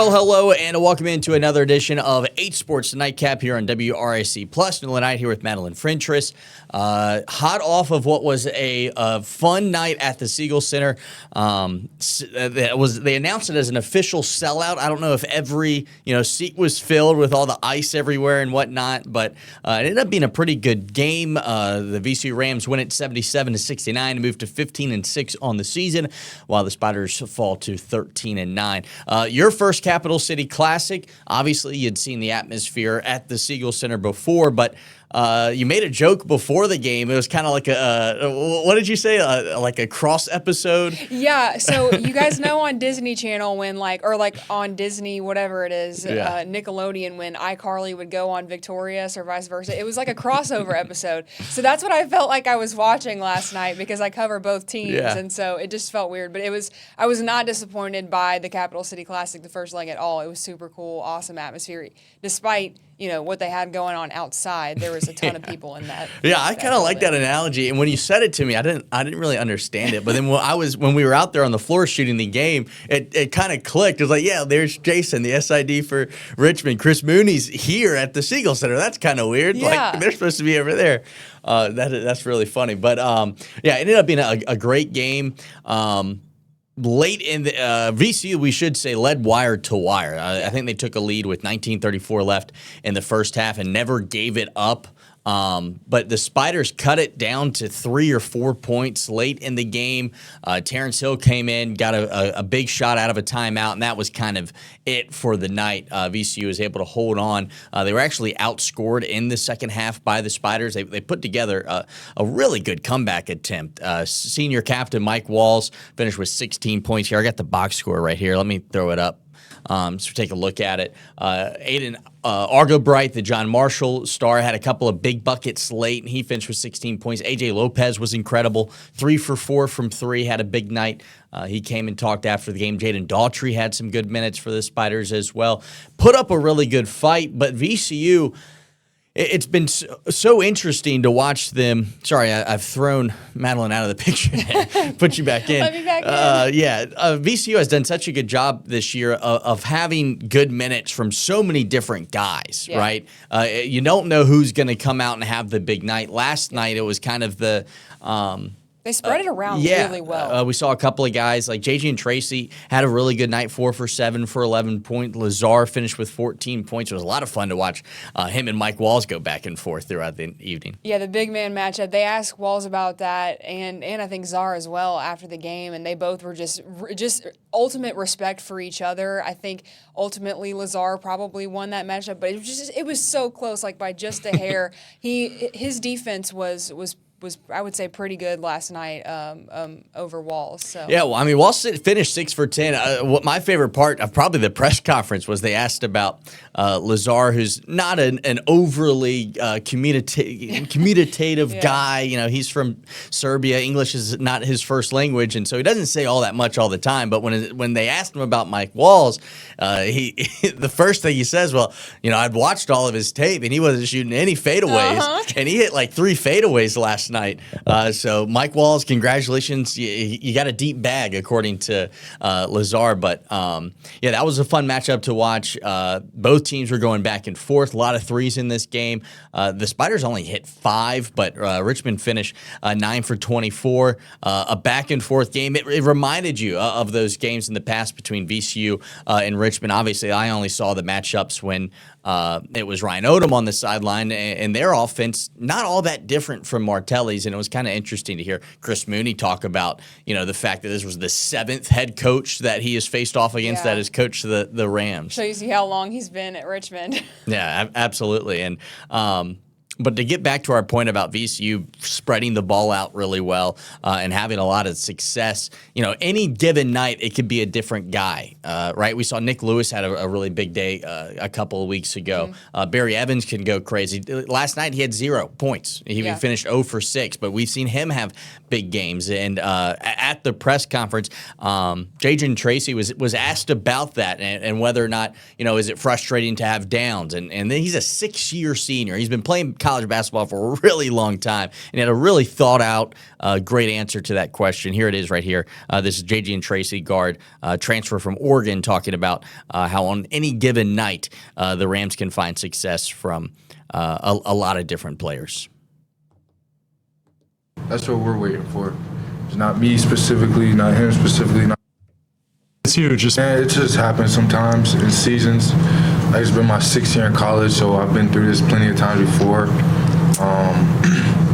Well, hello, and welcome into another edition of 8Sports Nightcap here on WRIC+. Nolan Knight here with Madelyn Frentress. Hot off of what was a fun night at the Siegel Center. They announced it as an official sellout. I don't know if every seat was filled with all the ice everywhere and whatnot, but it ended up being a pretty good game. The VCU Rams win it 77-69 and move to 15-6 on the season, while the Spiders fall to 13-9. Your first Capital City Classic. Obviously, you'd seen the atmosphere at the Siegel Center before, but you made a joke before the game. It was kind of like what did you say? Like a cross episode? Yeah. So you guys know on Disney Channel when on Disney, whatever it is, Nickelodeon, when iCarly would go on Victorious or vice versa. It was like a crossover episode. So that's what I felt like I was watching last night because I cover both teams. Yeah. And so it just felt weird. But I was not disappointed by the Capital City Classic, the first leg at all. It was super cool, awesome atmosphere. Despite what they had going on outside, there was a ton of people in that. Yeah, I kind of like that analogy. And when you said it to me, I didn't really understand it. But then when we were out there on the floor shooting the game, it kind of clicked. It was like, yeah, there's Jason, the SID for Richmond. Chris Mooney's here at the Siegel Center. That's kind of weird. Yeah. Like they're supposed to be over there. That's really funny. But yeah, it ended up being a great game. Late in the VCU, we should say, led wire to wire. I think they took a lead with 19:34 left in the first half and never gave it up. But the Spiders cut it down to 3 or 4 points late in the game. Terrence Hill came in, got a big shot out of a timeout, and that was kind of it for the night. VCU was able to hold on. They were actually outscored in the second half by the Spiders. They put together a really good comeback attempt. Senior captain Mike Walls finished with 16 points here. I got the box score right here. Let me throw it up. So take a look at it. Aiden Argobright, the John Marshall star, had a couple of big buckets late, and he finished with 16 points. AJ Lopez was incredible. 3 for 4 from 3, had a big night. He came and talked after the game. Jaden Daughtry had some good minutes for the Spiders as well. Put up a really good fight, but VCU... It's been so interesting to watch them. Sorry, I've thrown Madelyn out of the picture. Put you back in. Let me back in. Yeah, VCU has done such a good job this year of having good minutes from so many different guys, right? You don't know who's going to come out and have the big night. Last night, it was kind of the... They spread it around really well. We saw a couple of guys like JJ and Tracy had a really good night, 4 for 7 for 11 points. Lazar finished with 14 points. It was a lot of fun to watch him and Mike Walls go back and forth throughout the evening. Yeah, the big man matchup. They asked Walls about that, and I think Czar as well after the game, and they both were just ultimate respect for each other. I think ultimately Lazar probably won that matchup, but it was so close, like by just a hair. His defense was I would say pretty good last night over Walls. So. Yeah, well, I mean, Walls finished 6 for 10. What my favorite part of probably the press conference was they asked about Lazar, who's not an overly commutative guy. He's from Serbia. English is not his first language, and so he doesn't say all that much all the time. But when they asked him about Mike Walls, the first thing he says, well, I'd watched all of his tape, and he wasn't shooting any fadeaways, and he hit like 3 fadeaways last night. So Mike Walls, congratulations. You got a deep bag, according to Lazar. But yeah, that was a fun matchup to watch. Both teams were going back and forth. A lot of threes in this game. The Spiders only hit 5, but Richmond finished 9 for 24. A back and forth game. It reminded you of those games in the past between VCU and Richmond. Obviously, I only saw the matchups when it was Ryan Odom on the sideline, and their offense not all that different from Martelli's, and it was kind of interesting to hear Chris Mooney talk about the fact that this was the 7th head coach that he has faced off against that has coached the Rams. So you see how long he's been at Richmond. Yeah, absolutely, and but to get back to our point about VCU spreading the ball out really well and having a lot of success, any given night it could be a different guy, right? We saw Nick Lewis had a really big day a couple of weeks ago. Barry Evans can go crazy. Last night he had 0 points. He finished 0 for 6, but we've seen him have big games. And at the press conference, Jaden Tracy was asked about that and whether or not, is it frustrating to have downs? And then he's a 6-year senior. He's been playing college college basketball for a really long time, and he had a really thought out, great answer to that question. Here it is right here. This is J.G. and Tracy, guard, transfer from Oregon, talking about how on any given night the Rams can find success from a lot of different players. That's what we're waiting for. It's not me specifically, not him specifically. It's huge. It just happens sometimes in seasons. Like, it's been my 6th year in college, so I've been through this plenty of times before.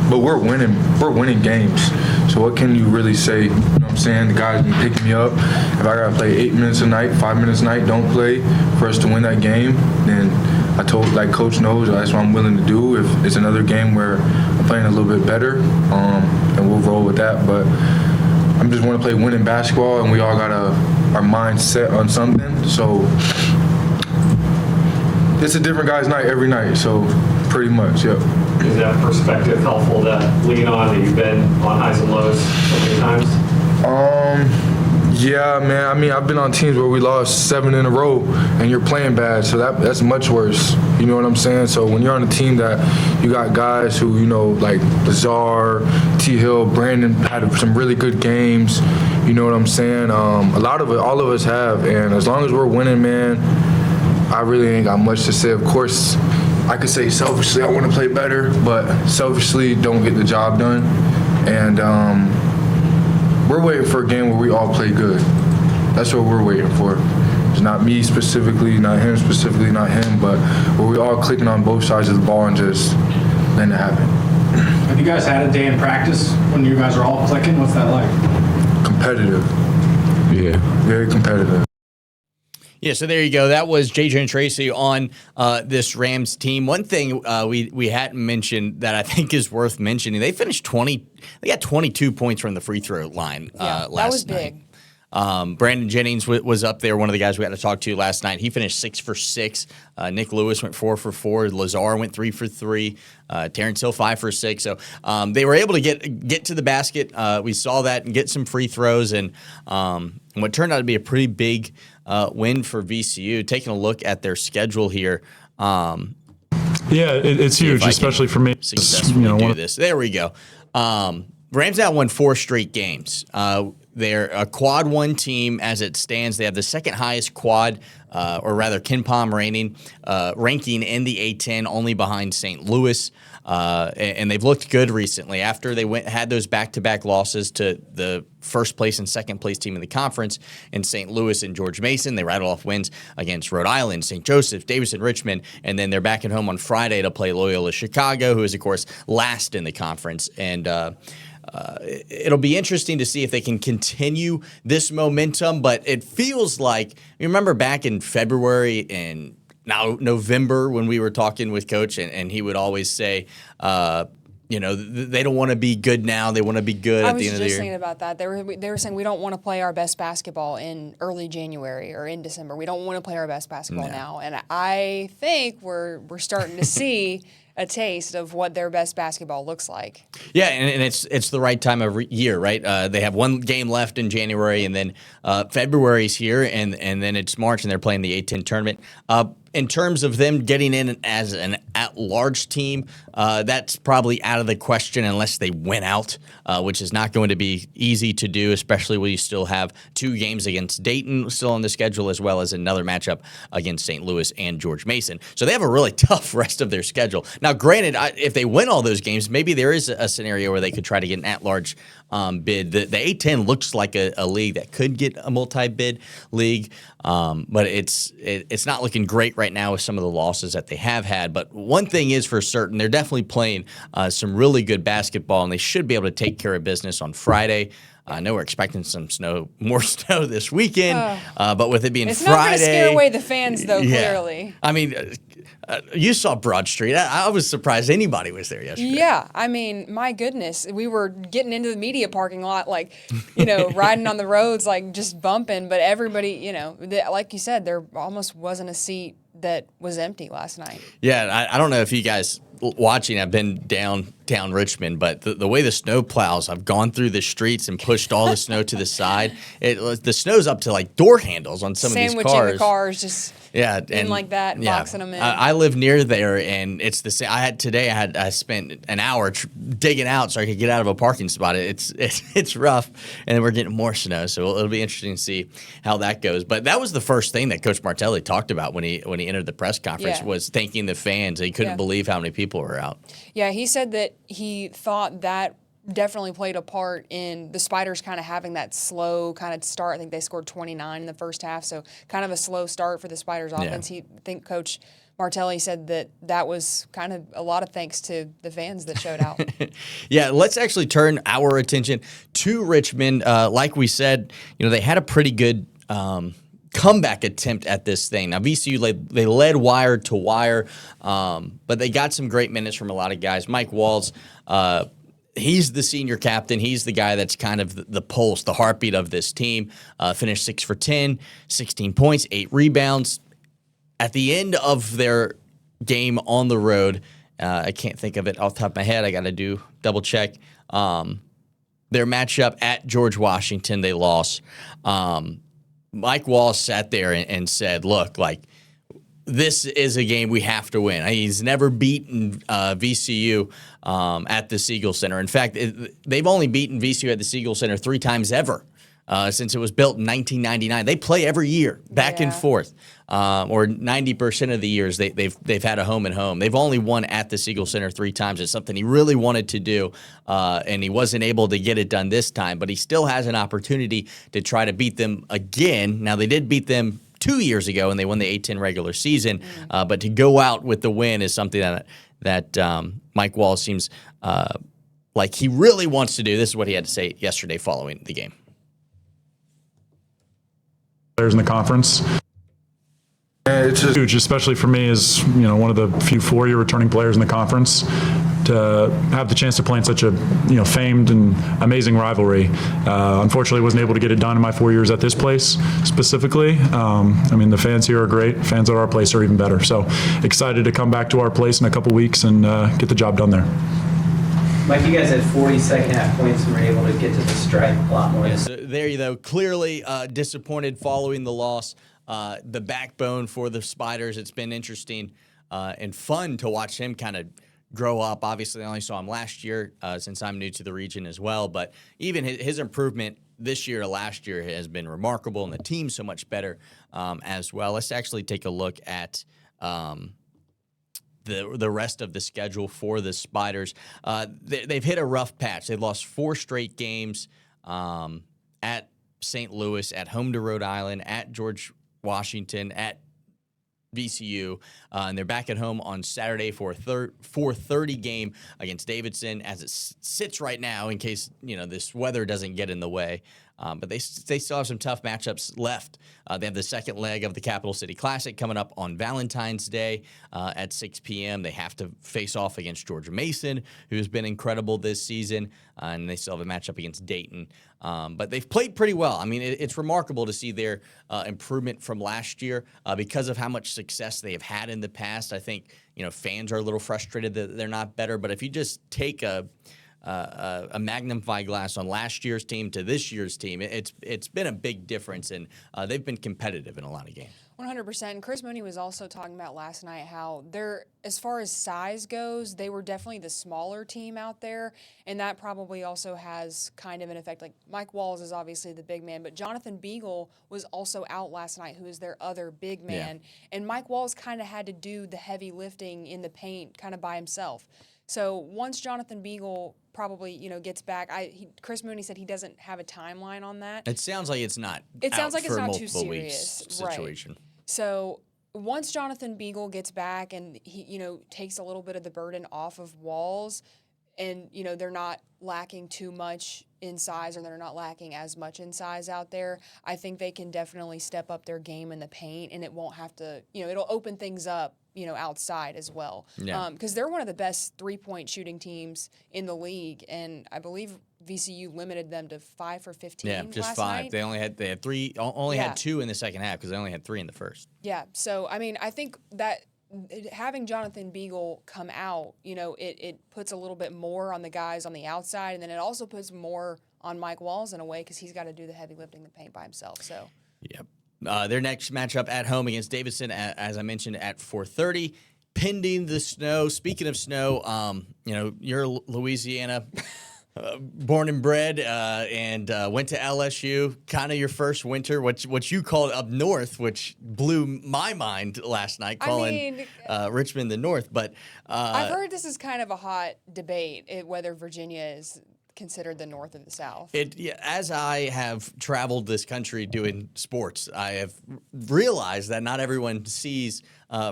But we're winning. We're winning games. So what can you really say? You know what I'm saying? The guys been picking me up. If I gotta play 8 minutes a night, 5 minutes a night, don't play for us to win that game, then I told, like Coach knows, that's what I'm willing to do. If it's another game where I'm playing a little bit better, then we'll roll with that. But I'm just want to play winning basketball, and we all got our mind set on something. So it's a different guy's night every night. So pretty much, yep. Is that perspective helpful to lean on that you've been on highs and lows so many times? Yeah, man. I mean, I've been on teams where we lost 7 in a row, and you're playing bad, so that's much worse. You know what I'm saying? So when you're on a team that you got guys who, you know, like Lazar, T. Hill, Brandon had some really good games. You know what I'm saying? A lot of it, all of us have, and as long as we're winning, man, I really ain't got much to say. Of course, I could say selfishly I want to play better, but selfishly don't get the job done. And we're waiting for a game where we all play good. That's what we're waiting for. It's not me specifically, not him specifically, not him, but where we all clicking on both sides of the ball and just letting it happen. Have you guys had a day in practice when you guys are all clicking? What's that like? Competitive. Yeah. Very competitive. Yeah, so there you go. That was JJ and Tracy on this Rams team. One thing we hadn't mentioned that I think is worth mentioning: they finished 20. They got 22 points from the free throw line last night. That was big. Brandon Jennings was up there, one of the guys we had to talk to last night. He finished 6 for 6. Nick Lewis went 4 for 4. Lazar went 3 for 3. Terrence Hill 5 for 6. So they were able to get to the basket. We saw that and get some free throws, and what turned out to be a pretty big win for VCU. Taking a look at their schedule here. Yeah, it's huge, especially for me. Successfully do this. There we go. Rams now won 4 straight games. They're a quad 1 team as it stands. They have the second highest quad, or rather KenPom ranking in the A10, only behind St. Louis. And they've looked good recently. After they had those back-to-back losses to the first place and second place team in the conference in St. Louis and George Mason, they rattled off wins against Rhode Island, St. Joseph, Davidson, Richmond, and then they're back at home on Friday to play Loyola Chicago, who is, of course, last in the conference. And it'll be interesting to see if they can continue this momentum, but it feels like, you remember back in February and now November when we were talking with Coach, and he would always say, they don't want to be good now. They want to be good at the end of the year. I was just thinking about that. They were saying we don't want to play our best basketball in early January or in December. We don't want to play our best basketball now. And I think we're starting to see a taste of what their best basketball looks like. Yeah, and it's the right time of year, right? They have 1 game left in January, and then February's here, and then it's March, and they're playing the A10 tournament. In terms of them getting in as an at-large team, that's probably out of the question unless they win out, which is not going to be easy to do, especially when you still have 2 games against Dayton still on the schedule, as well as another matchup against St. Louis and George Mason. So they have a really tough rest of their schedule. Now, granted, if they win all those games, maybe there is a scenario where they could try to get an at-large bid. The A10 looks like a league that could get a multi-bid league, but it's not looking great right now with some of the losses that they have had. But one thing is for certain, they're definitely playing some really good basketball, and they should be able to take care of business on Friday. I know we're expecting more snow this weekend, but with it being it's Friday, not going to scare away the fans, though. Clearly, I mean, you saw Broad Street. I was surprised anybody was there yesterday. Yeah, I mean, my goodness, we were getting into the media parking lot, like, riding on the roads, like just bumping. But everybody, like you said, there almost wasn't a seat that was empty last night. Yeah, I don't know if you guys watching have been down down Richmond, but the way the snow plows have gone through the streets and pushed all the snow to the side, the snow's up to like door handles on some of these Sandwiching cars. the cars, just in like that, boxing them in. I live near there, and it's the same. I spent an hour digging out so I could get out of a parking spot. It's rough, and then we're getting more snow, so it'll be interesting to see how that goes. But that was the first thing that Coach Martelli talked about when he entered the press conference was thanking the fans. He couldn't believe how many people were out. Yeah, he said that he thought that definitely played a part in the Spiders kind of having that slow kind of start. I think they scored 29 in the first half, so kind of a slow start for the Spiders offense. I think Coach Martelli said that was kind of a lot of thanks to the fans that showed out. Yeah, let's actually turn our attention to Richmond. Like we said, they had a pretty good comeback attempt at this thing. Now, VCU, they led wire to wire, but they got some great minutes from a lot of guys. Mike Walls, he's the senior captain. He's the guy that's kind of the pulse, the heartbeat of this team. Finished 6 for 10, 16 points, 8 rebounds. At the end of their game on the road, I can't think of it off the top of my head. I got to double check. Their matchup at George Washington, they lost. Mike Wallace sat there and said, look, like, this is a game we have to win. He's never beaten VCU at the Siegel Center. In fact, they've only beaten VCU at the Siegel Center 3 times ever since it was built in 1999. They play every year, back and forth. Or 90% of the years they've had a home and home. They've only won at the Siegel Center 3 times. It's something he really wanted to do, and he wasn't able to get it done this time. But he still has an opportunity to try to beat them again. Now, they did beat them 2 years ago, and they won the A-10 regular season. But to go out with the win is something that Mike Wallace seems like he really wants to do. This is what he had to say yesterday following the game. Players in the conference. It's just Huge, especially for me as one of the few 4-year returning players in the conference, to have the chance to play in such a famed and amazing rivalry. Unfortunately, wasn't able to get it done in my 4 years at this place specifically. The fans here are great. Fans at our place are even better. So excited to come back to our place in a couple weeks and get the job done there. Mike, you guys had 40 second half points and were able to get to the stripe a lot more. So there you go. Clearly disappointed following the loss. The backbone for the Spiders. It's been interesting and fun to watch him kind of grow up. Obviously, I only saw him last year since I'm new to the region as well. But even his improvement this year to last year has been remarkable, and the team's so much better as well. Let's actually take a look at the rest of the schedule for the Spiders. They've hit a rough patch. They've lost 4 straight games at St. Louis, at home to Rhode Island, at George Washington, at VCU, and they're back at home on Saturday for a 4:30 game against Davidson as it sits right now, in case this weather doesn't get in the way. But they still have some tough matchups left. They have the second leg of the Capital City Classic coming up on Valentine's Day at 6 p.m. They have to face off against Georgia Mason, who's been incredible this season, and they still have a matchup against Dayton. But they've played pretty well. It's remarkable to see their improvement from last year because of how much success they have had in the past. I think fans are a little frustrated that they're not better, but if you just take a magnifying glass on last year's team to this year's team, it's been a big difference, and they've been competitive in a lot of games. 100%. Chris Mooney was also talking about last night how as far as size goes, they were definitely the smaller team out there, and that probably also has kind of an effect. Like, Mike Walls is obviously the big man, but Jonathan Beagle was also out last night, who is their other big man, and Mike Walls kind of had to do the heavy lifting in the paint kind of by himself. So once Jonathan Beagle probably gets back, Chris Mooney said he doesn't have a timeline on that. It sounds like it's not. It sounds like it's not too multiple serious, weeks situation. Right. So once Jonathan Beagle gets back and he takes a little bit of the burden off of Walls, and they're not lacking too much in size, or they're not lacking as much in size out there, I think they can definitely step up their game in the paint, and it won't have to it'll open things up outside as well. Yeah. Because they're one of the best 3-point shooting teams in the league, and I believe VCU limited them to 5 for 15 just last 5. night. They had 3, only had 2 in the second half because they only had 3 in the first. Yeah, so I think that having Jonathan Beagle come out, it puts a little bit more on the guys on the outside, and then it also puts more on Mike Walls in a way because he's got to do the heavy lifting in the paint by himself. So, yep. Their next matchup at home against Davidson, as I mentioned, at 4:30. Pending the snow. Speaking of snow, you're Louisiana. Born and bred, and went to LSU. Kind of your first winter, what you called up north, which blew my mind last night, calling Richmond the North. But I've heard this is kind of a hot debate whether Virginia is considered the North or the South. As I have traveled this country doing sports, I have realized that not everyone sees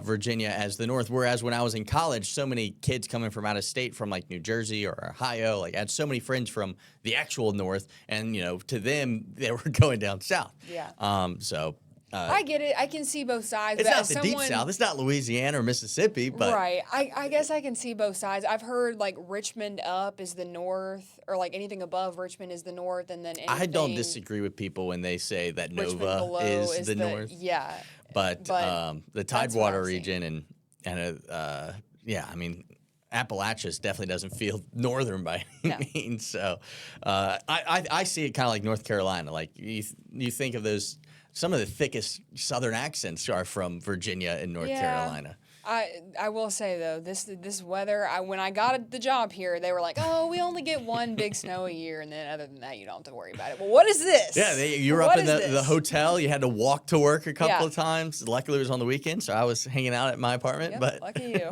Virginia as the North. Whereas when I was in college, so many kids coming from out of state, from like New Jersey or Ohio, I had so many friends from the actual North, and to them they were going down south. Yeah. I get it. I can see both sides. It's but not the deep south. It's not Louisiana or Mississippi, but right. I guess I can see both sides. I've heard like Richmond up is the North, or like anything above Richmond is the North, and then I don't disagree with people when they say that Nova is the North. Yeah. But the Tidewater region and Appalachia definitely doesn't feel northern by any means. So I see it kind of like North Carolina. Like you think of those. Some of the thickest Southern accents are from Virginia and North Carolina. I will say though, this weather. When I got the job here, they were like, "Oh, we only get one big snow a year, and then other than that, you don't have to worry about it." Well, what is this? Yeah, you were up in the hotel. You had to walk to work a couple of times. Luckily, it was on the weekend, so I was hanging out at my apartment. Yep, but lucky you.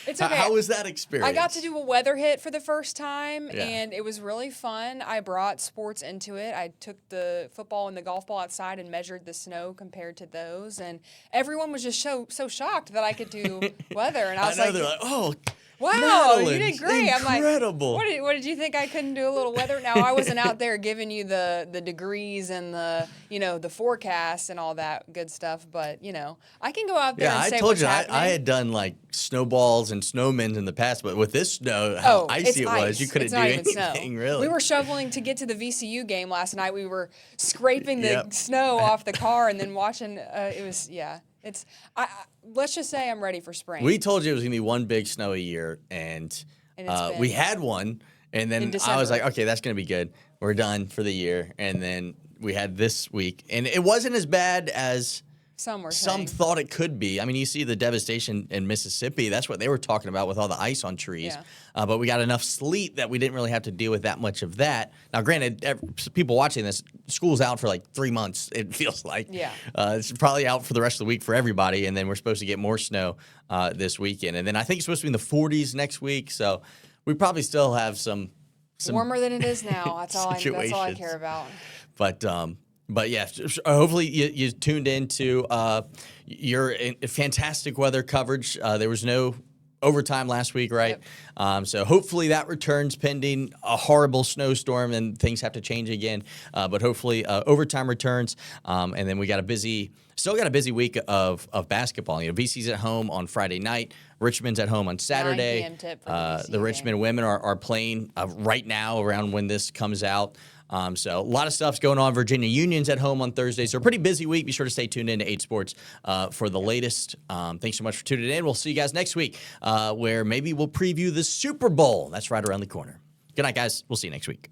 It's okay. How was that experience? I got to do a weather hit for the first time, and it was really fun. I brought sports into it. I took the football and the golf ball outside and measured the snow compared to those, and everyone was just so shocked that I could do weather, and I was they're like, "Oh, wow, Madelyn, you did great." Incredible. I'm like, what did you think I couldn't do a little weather? Now, I wasn't out there giving you the degrees and the forecast and all that good stuff, but I can go out there and say what's happening. I had done like snowballs and snowmen in the past, but with this snow, how icy it was, you couldn't do anything really. We were shoveling to get to the VCU game last night. We were scraping the snow off the car and then watching. It was let's just say I'm ready for spring. We told you it was gonna be one big snowy year, and we had one, and then I was like, okay, that's gonna be good. We're done for the year, and then we had this week, and it wasn't as bad as some thought it could be. I mean, you see the devastation in Mississippi. That's what they were talking about with all the ice on trees. Yeah. But we got enough sleet that we didn't really have to deal with that much of that. Now, granted, people watching this, school's out for like 3 months, it feels like. Yeah. It's probably out for the rest of the week for everybody, and then we're supposed to get more snow this weekend. And then I think it's supposed to be in the 40s next week, so we probably still have some warmer than it is now. That's all I care about. But yeah, hopefully you tuned into your fantastic weather coverage. There was no overtime last week, right? Yep. So hopefully that returns pending a horrible snowstorm and things have to change again. But hopefully overtime returns. And then we got still got a busy week of basketball. VC's at home on Friday night. Richmond's at home on Saturday. 9 p.m. tip for the Richmond women are playing right now around when this comes out. So a lot of stuff's going on. Virginia Union's at home on Thursday. So a pretty busy week. Be sure to stay tuned in to 8Sports for the latest. Thanks so much for tuning in. We'll see you guys next week where maybe we'll preview the Super Bowl. That's right around the corner. Good night, guys. We'll see you next week.